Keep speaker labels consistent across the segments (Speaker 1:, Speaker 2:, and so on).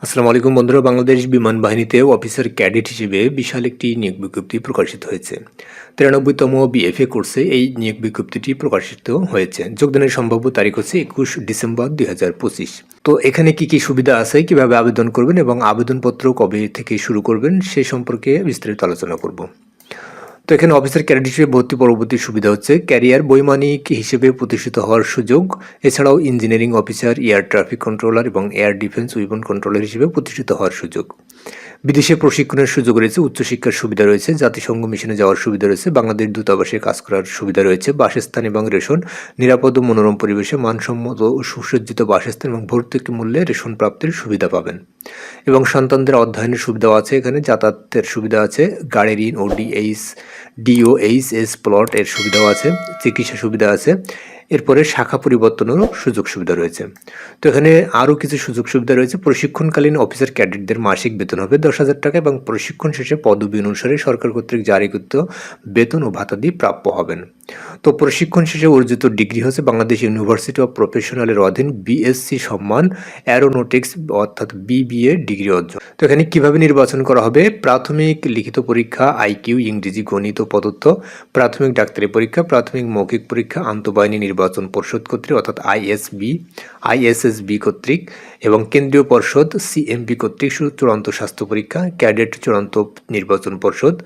Speaker 1: আসসালামু আলাইকুম বন্ধুরা, বাংলাদেশ বিমান বাহিনীতে অফিসার ক্যাডেট হিসেবে বিশাল একটি নিয়োগ বিজ্ঞপ্তি প্রকাশিত হয়েছে। 93তম বিএফএ কোর্সে এই নিয়োগ বিজ্ঞপ্তিটি প্রকাশিত হয়েছে। যোগদানের সম্ভাব্য তারিখ হচ্ছে 21 ডিসেম্বর 2025। তো এখানে কি কি সুবিধা আছে, কিভাবে আবেদন করবেন এবং আবেদনপত্র কবে থেকে শুরু করবেন সে সম্পর্কে বিস্তারিত আলোচনা করব। তো এখানে অফিসার ক্যাডেট হিসেবে ভর্তি পরবর্তী সুবিধা হচ্ছে ক্যারিয়ার বৈমানিক হিসেবে প্রতিষ্ঠিত হওয়ার সুযোগ। এছাড়াও engineering officer, air traffic controller এবং এয়ার ডিফেন্স উইপন কন্ট্রোলার হিসেবে প্রতিষ্ঠিত হওয়ার সুযোগ। বিদেশে প্রশিক্ষণের সুযোগ রয়েছে, উচ্চশিক্ষার সুবিধা রয়েছে, জাতিসংঘ মিশনে যাওয়ার সুবিধা রয়েছে, বাংলাদেশ দূতাবাসে কাজ করার সুবিধা রয়েছে, বাসস্থান এবং রেশন, নিরাপদ ও মনোরম পরিবেশে মানসম্মত ও সুসজ্জিত বাসস্থান এবং ভর্তুকি মূল্যে রেশন প্রাপ্তির সুবিধা পাবেন। এবং সন্তানদের অধ্যয়নের সুবিধাও আছে, এখানে যাতায়াতের সুবিধা আছে, গাড়ি ঋণ ও ডিওএইচএস প্লট এর সুবিধাও আছে, চিকিৎসা সুবিধা আছে। এরপরে শাখা পরিবর্তনেরও সুযোগ সুবিধা রয়েছে। তো এখানে আরও কিছু সুযোগ সুবিধা রয়েছে। প্রশিক্ষণকালীন অফিসার ক্যাডেটদের মাসিক বেতন হবে 10,000 টাকা এবং প্রশিক্ষণ শেষে পদবি অনুসারে সরকার কর্তৃক জারিকৃত বেতন ও ভাতা দিয়ে প্রাপ্য হবেন। তো প্রশিক্ষণ শেষে অর্জিত ডিগ্রি হচ্ছে বাংলাদেশ ইউনিভার্সিটি অফ প্রফেশনালের অধীন বিএসসি সম্মান অ্যারোনটিক্স অর্থাৎ বিবিএ ডিগ্রি অর্জন। তো এখানে কিভাবে নির্বাচন করা হবে? প্রাথমিক লিখিত পরীক্ষা, আইকিউ, ইংরেজি, গণিত ও পদার্থ, প্রাথমিক ডাক্তারি পরীক্ষা, প্রাথমিক মৌখিক পরীক্ষা আন্তঃবাহিনী নির্বাচন পর্ষদ কর্তৃক অর্থাৎ আইএসএসবি কর্তৃক এবং কেন্দ্রীয় পর্ষদ সিএমপি কর্তৃক চূড়ান্ত স্বাস্থ্য পরীক্ষা, ক্যাডেট চূড়ান্ত নির্বাচন পর্ষদ।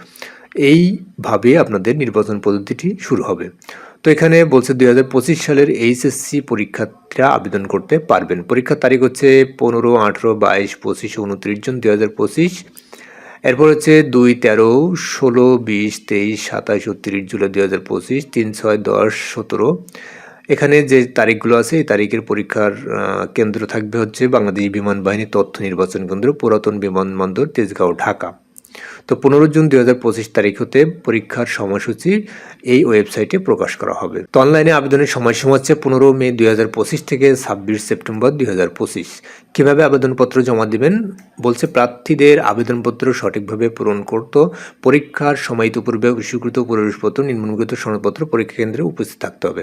Speaker 1: এইভাবে আপনাদের নির্বাচন পদ্ধতিটি শুরু হবে। তো এখানে বলছে 2025 সালের এইচএসসি পরীক্ষার্থীরা আবেদন করতে পারবেন। পরীক্ষার তারিখ হচ্ছে 15, 18, 22, 25, 29 জুন 2025। এরপর হচ্ছে 2, 13, 16, 20, 23, 27 ও 30 জুলাই 2025, 3, 6, 10, 17। এখানে যে তারিখগুলো আছে এই তারিখের পরীক্ষার কেন্দ্র থাকবে হচ্ছে বাংলাদেশ বিমান বাহিনী তথ্য নির্বাচন কেন্দ্র, পুরাতন বিমানবন্দর, তেজগাঁও, ঢাকা। তো 15 জুন 2025 তারিখ হতে পরীক্ষার সময়সূচি এই ওয়েবসাইটে প্রকাশ করা হবে। তো অনলাইনে আবেদনের সময়সীমা হচ্ছে 15 মে 2025 থেকে 26 সেপ্টেম্বর 2025। কিভাবে আবেদনপত্র জমা দিবেন বলছে, প্রার্থীদের আবেদনপত্র সঠিকভাবে পূরণ করতে পরীক্ষার সময়িত পূর্বে স্বীকৃত প্রবেশপত্র, নিম্নলিখিত সনদপত্র পরীক্ষা কেন্দ্রে উপস্থিত থাকতে হবে।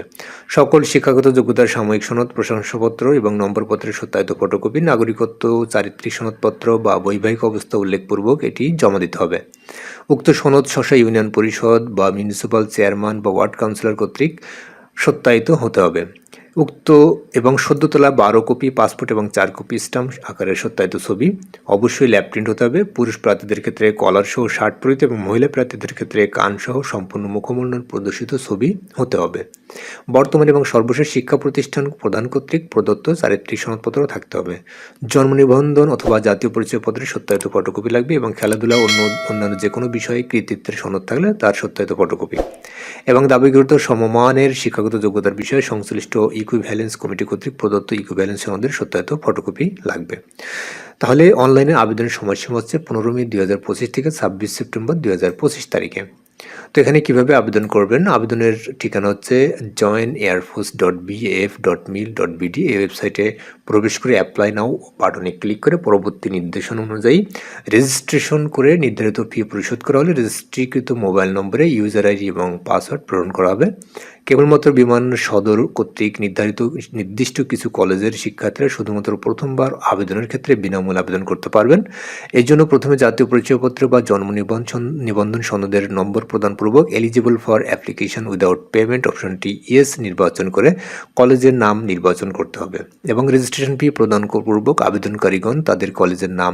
Speaker 1: সকল শিক্ষাগত যোগ্যতার সাময়িক সনদ, প্রশংসাপত্র এবং নম্বরপত্রের সত্যায়িত ফটোকপি, নাগরিকত্ব, চারিত্রিক সনদপত্র বা বৈবাহিক অবস্থা উল্লেখপূর্বক এটি জমা দিতে হবে। উক্ত সনদ স্ব-স্ব ইউনিয়ন পরিষদ বা মিউনিসিপাল চেয়ারম্যান বা ওয়ার্ড কাউন্সিলর কর্তৃক সত্যায়িত হতে হবে। উক্ত এবং সদ্য তোলা 12 কপি পাসপোর্ট এবং 4 কপি স্ট্যাম্প আকারের সত্যায়িত ছবি অবশ্যই ল্যাব প্রিন্ট হতে হবে। পুরুষ প্রার্থীদের ক্ষেত্রে কলার সহ শার্ট পরিহিত এবং মহিলা প্রার্থীদের ক্ষেত্রে কান সহ সম্পূর্ণ মুখমণ্ডল প্রদর্শিত ছবি হতে হবে। বর্তমান এবং সর্বশেষ শিক্ষা প্রতিষ্ঠান প্রদান কর্তৃক প্রদত্ত চারিত্রিক সনদপত্র থাকতে হবে। জন্ম নিবন্ধন অথবা জাতীয় পরিচয়পত্রের সত্যায়িত ফটোকপি লাগবে এবং খেলাধুলা অন্যান্য যে কোনো বিষয়ে কৃতিত্বের সনদ থাকলে তার সত্যায়িত ফটোকপি এবং দাবিকৃত সমমানের শিক্ষাগত যোগ্যতার বিষয়ে সংশ্লিষ্ট ইকুইভ্যালেন্স কমিটি কর্তৃক প্রদত্ত ইকুইভ্যালেন্স সনদের সত্যায়িত ফটোকপি লাগবে। তাহলে অনলাইনে আবেদনের সময়সীমা হচ্ছে 15 মে 2025 থেকে 26 সেপ্টেম্বর 2025 তারিখে। তো এখানে কিভাবে আবেদন করবেন? আবেদনের ঠিকানা হচ্ছে joinairforce.baf.mil.bd। এই ওয়েবসাইটে প্রবেশ করে অ্যাপ্লাই নাও বাটনে ক্লিক করে পরবর্তী নির্দেশনা অনুযায়ী রেজিস্ট্রেশন করে নির্ধারিত ফি পরিশোধ করা হলে রেজিস্ট্রিকৃত মোবাইল নম্বরে ইউজার আইডি এবং পাসওয়ার্ড প্রেরণ করা হবে। কেবলমাত্র বিমান সদর কর্তৃক নির্দিষ্ট কিছু কলেজের শিক্ষার্থীরা শুধুমাত্র প্রথমবার আবেদনের ক্ষেত্রে বিনামূল্যে আবেদন করতে পারবেন। এই জন্য প্রথমে জাতীয় পরিচয়পত্র বা জন্ম নিবন্ধন সনদের নম্বর প্রদানপূর্বক eligible for application without payment অপশনটি ইয়েস নির্বাচন করে কলেজের নাম নির্বাচন করতে হবে এবং রেজিস্ট্রেশন ফি প্রদান পূর্বক আবেদনকারীগণ তাদের কলেজের নাম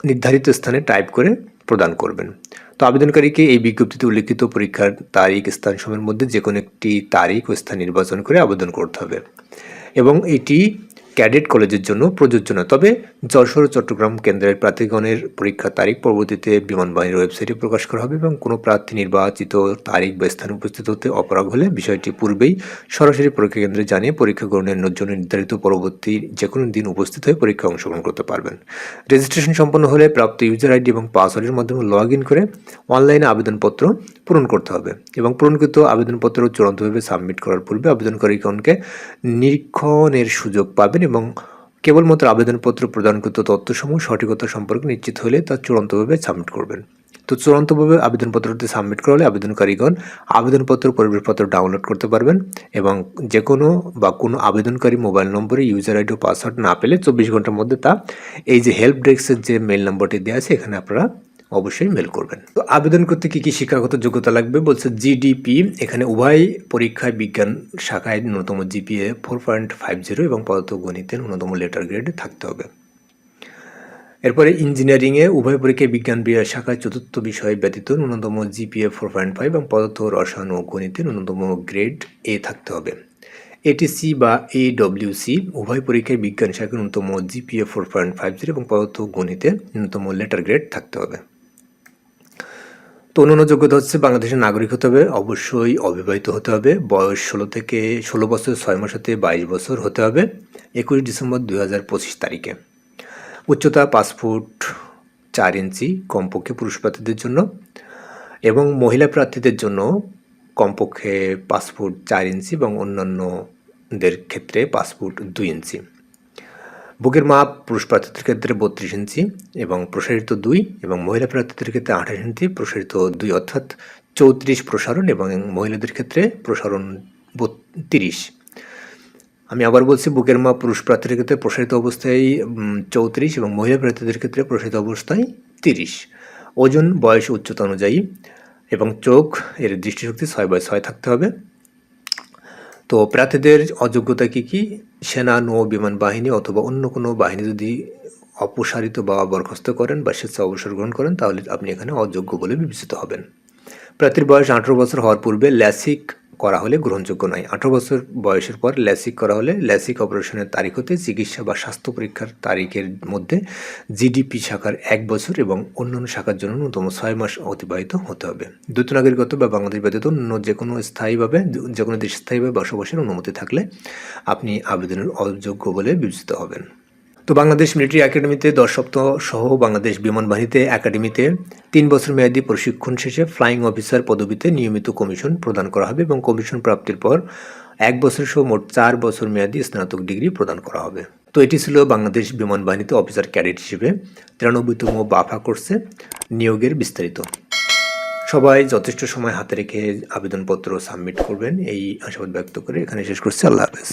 Speaker 1: নির্ধারিত স্থানে টাইপ করে প্রদান করবেন। তো আবেদনকারীকে এই বিজ্ঞপ্তিতে উল্লেখিত পরীক্ষার তারিখ, স্থান সময়ের মধ্যে যে কোনো একটি তারিখ ও স্থান নির্বাচন করে আবেদন করতে হবে এবং এটি ক্যাডেট কলেজের জন্য প্রযোজ্য নয়। তবে যশোর ও চট্টগ্রাম কেন্দ্রের প্রার্থীগণের পরীক্ষার তারিখ পরবর্তীতে বিমান বাহিনীর ওয়েবসাইটে প্রকাশ করা হবে এবং কোনো প্রার্থী নির্বাচিত তারিখ বা স্থানে উপস্থিত হতে অপারগ হলে বিষয়টি পূর্বেই সরাসরি পরীক্ষা কেন্দ্রে জানিয়ে পরীক্ষা গ্রহণের জন্য নির্ধারিত পরবর্তী যে কোনো দিন উপস্থিত হয়ে পরীক্ষা অংশগ্রহণ করতে পারবেন। রেজিস্ট্রেশন সম্পন্ন হলে প্রাপ্ত ইউজার আইডি এবং পাসওয়ার্ডের মাধ্যমে লগ ইন করে অনলাইনে আবেদনপত্র পূরণ করতে হবে এবং পূরণকৃত আবেদনপত্র চূড়ান্তভাবে সাবমিট করার পূর্বে আবেদনকারীগণকে নিরীক্ষণের সুযোগ পাবেন এবং কেবলমাত্র আবেদনপত্র প্রদানকৃত তথ্যসমূহ সঠিকতা সম্পর্কে নিশ্চিত হলে তা চূড়ান্তভাবে সাবমিট করবেন। তো চূড়ান্তভাবে আবেদনপত্রটি সাবমিট করা হলে আবেদনকারীগণ আবেদনপত্র পরিবেশপত্র ডাউনলোড করতে পারবেন এবং যে কোনো বা কোনো আবেদনকারী মোবাইল নম্বরে ইউজার আইডি ও পাসওয়ার্ড না পেলে 24 ঘন্টার মধ্যে তা এই যে হেল্প ডেস্কের যে মেল নম্বরটি দেওয়া আছে এখানে আপনারা অবশ্যই মেল করবেন। তো আবেদন করতে কি কি শিক্ষাগত যোগ্যতা লাগবে বলছে জিডিপি, এখানে উভয় পরীক্ষায় বিজ্ঞান শাখায় ন্যূনতম জিপিএ 4.50 এবং পদার্থ গণিতে ন্যূনতম লেটার গ্রেড থাকতে হবে। এরপরে ইঞ্জিনিয়ারিংয়ে উভয় পরীক্ষায় বিজ্ঞান শাখায় চতুর্থ বিষয় ব্যতীত ন্যূনতম জিপিএ 4.5 এবং পদার্থ রসায়ন ও গণিতে ন্যূনতম গ্রেড এ থাকতে হবে। এটিসি বা এডব্লিউসি উভয় পরীক্ষায় বিজ্ঞান শাখায় ন্যূনতম জিপিএ 4.50 এবং পদার্থ গণিতে ন্যূনতম লেটার গ্রেড থাকতে হবে। তো অন্যান্য যোগ্যতা হচ্ছে বাংলাদেশের নাগরিক হতে হবে, অবশ্যই অবিবাহিত হতে হবে, বয়স 16 বছর 6 মাস হতে 22 বছর হতে হবে 21 ডিসেম্বর 2025 তারিখে। উচ্চতা 5 ফুট 4 ইঞ্চি কমপক্ষে পুরুষ প্রার্থীদের জন্য এবং মহিলা প্রার্থীদের জন্য কমপক্ষে 5 ফুট 4 ইঞ্চি এবং অন্যান্যদের ক্ষেত্রে 5 ফুট 2 ইঞ্চি। বুকের মাপ পুরুষ প্রার্থীদের ক্ষেত্রে 32 ইঞ্চি এবং প্রসারিত 2 এবং মহিলা প্রার্থীদের ক্ষেত্রে 28 ইঞ্চি প্রসারিত 2 অর্থাৎ 34 প্রসারণ এবং মহিলাদের ক্ষেত্রে প্রসারণ 30। আমি আবার বলছি, বুকের মাপ পুরুষ প্রার্থীদের ক্ষেত্রে প্রসারিত অবস্থায় 34 এবং মহিলা প্রার্থীদের ক্ষেত্রে প্রসারিত অবস্থায় 30। ওজন বয়স উচ্চতা অনুযায়ী এবং চোখ এর দৃষ্টিশক্তি 6/6 থাকতে হবে। তো প্রার্থীদের অযোগ্যতা কি কি? সেনা, নৌ, বিমান বাহিনী অথবা অন্য কোনো বাহিনী যদি অপসারিত বা বরখাস্ত করেন বা স্বেচ্ছা অবসর গ্রহণ করেন তাহলে আপনি এখানে অযোগ্য বলে বিবেচিত হবেন। প্রার্থীর বয়স 18 বছর হওয়ার পূর্বে ল্যাসিক করা হলে গ্রহণযোগ্য নয়। 18 বছর বয়সের পর ল্যাসিক করা হলে ল্যাসিক অপারেশনের তারিখ হতে চিকিৎসা বা স্বাস্থ্য পরীক্ষার তারিখের মধ্যে জিডিপি শাখার 1 বছর এবং অন্যান্য শাখার জন্য ন্যূনতম 6 মাস অতিবাহিত হতে হবে। দ্বৈত নাগরিকত্ব বা বাংলাদেশ ব্যতীত অন্য যে কোনো দেশে স্থায়ীভাবে বসবাসের অনুমতি থাকলে আপনি আবেদনের অযোগ্য বলে বিবেচিত হবেন। তো বাংলাদেশ মিলিটারি একাডেমিতে 10 সপ্তাহ সহ বাংলাদেশ বিমান বাহিনীতে একাডেমিতে 3 বছর মেয়াদী প্রশিক্ষণ শেষে ফ্লাইং অফিসার পদবিতে নিয়মিত কমিশন প্রদান করা হবে এবং কমিশন প্রাপ্তির পর 1 বছর সহ মোট 4 বছর মেয়াদী স্নাতক ডিগ্রি প্রদান করা হবে। তো এটি ছিল বাংলাদেশ বিমান বাহিনীতে অফিসার ক্যাডেট হিসেবে 93তম বাফা কোর্সে নিয়োগের বিস্তারিত। সবাই যথেষ্ট সময় হাতে রেখে আবেদনপত্র সাবমিট করবেন এই আশাবাদ ব্যক্ত করে এখানে শেষ করছি। আল্লাহ হাফেজ।